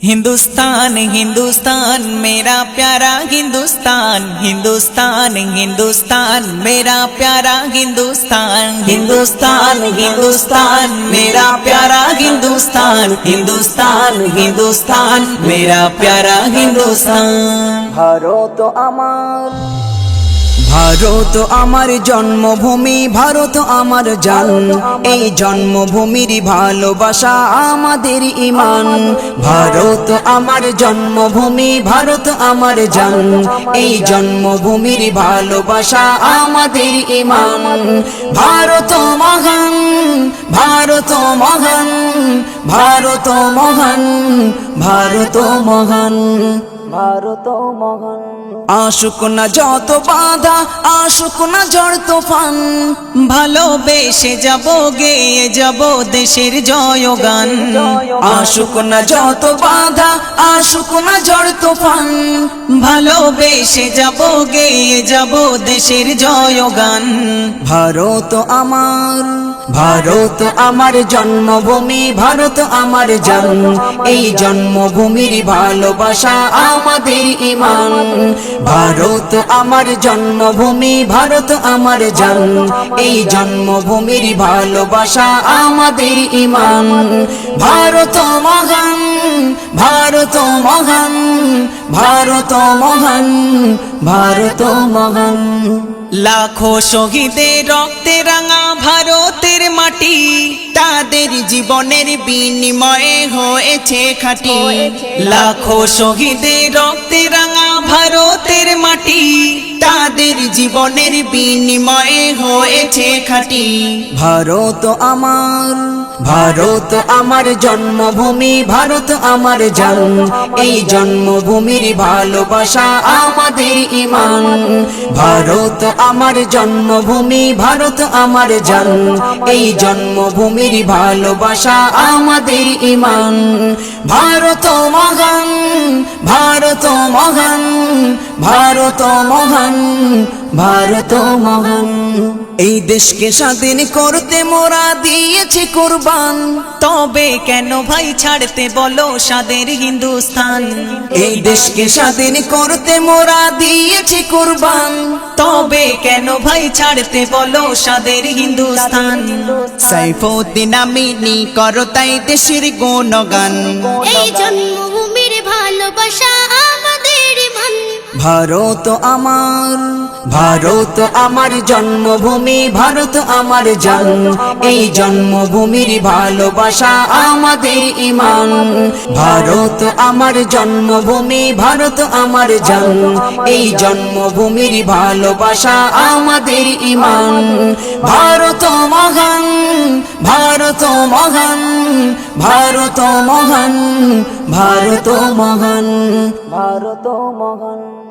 हिंदुस्तान हिंदुस्तान मेरा प्यारा हिंदुस्तान हिंदुस्तान हिंदुस्तान मेरा प्यारा हिंदुस्तान हिंदुस्तान हिंदुस्तान मेरा प्यारा हिंदुस्तान हिंदुस्तान हिंदुस्तान मेरा प्यारा हिंदुस्तान। ভারত আমার, ভারত আমার জন্মভূমি, ভারত আমার জান। এই জন্মভূমির ভালোবাসা আমাদের ঈমান। ভারত আমার জন্মভূমি, ভারত আমার জান। এই জন্মভূমির ভালোবাসা আমাদের ঈমান। ভারত মহান, ভারত মহান, ভারত মহান, ভারত মহান, ভারত মহান। আসুক না যত বাধা, আসুক না ঝড় তুফান, ভালোবেসে যাব গেয়ে যাব দেশের জয়গান। আসুক না যত বাধা, আসুক না ঝড় তুফান, ভালোবেসে যাব গেয়ে যাব দেশের জয়গান। ভারত আমার, ভারত আমার জন্মভূমি, ভারত আমার জান। এই জন্মভূমির ভালোবাসা আমাদের ঈমান। ভারত আমার জন্মভূমি, ভারত আমার জান। এই জন্মভূমির ভালোবাসা আমাদের ঈমান। ভারত মহান, ভারত মহান, ভারত মহান, ভারত মহান। লাখো শহীদের রক্তে রাঙা ভারতের মাটি, তাদের জীবনের বিনিময়ে হয়েছে খাঁটি। লাখো শহীদের রক্তে রাঙা ভারতের মাটি, তাদের জীবনের বিনিময়ে হয়েছে খাঁটি। ভারত আমার, ভারত আমার জন্মভূমি, ভারত আমার জান। এই জন্মভূমির ভালোবাসা আমাদের ঈমান। ভারত আমার জন্মভূমি, ভারত আমার জান। এই জন্মভূমির ভালোবাসা আমাদের ঈমান। ভারত মহান, ভারত মহান, ভারত মহান, ভারত মহান। এই দেশকে স্বাধীন করতে মোরা দিয়েছি কুরবান। তবে কেন ভাই ছাড়তে বলো স্বাদের হিন্দুস্তান। এই দেশকে স্বাধীন করতে মোরা দিয়েছি কুরবান। তবে কেন ভাই ছাড়তে বলো স্বাদের হিন্দুস্তান। সাইফুদ্দিন আমিনী করো তাই দেশের গুণগান। এই জন্মভূমির ভালোবাসা আমাদের ঈমান। ভারত আমার, ভারত আমার জন্মভূমি, ভারত আমার জান। এই জন্মভূমির ভালোবাসা আমাদের ঈমান। ভারত আমার জন্মভূমি, ভারত আমার জান। এই জন্মভূমির ভালোবাসা আমাদের ঈমান। ভারত মহান, ভারত মহান, ভারত মহান, ভারত মহান, ভারত মহান।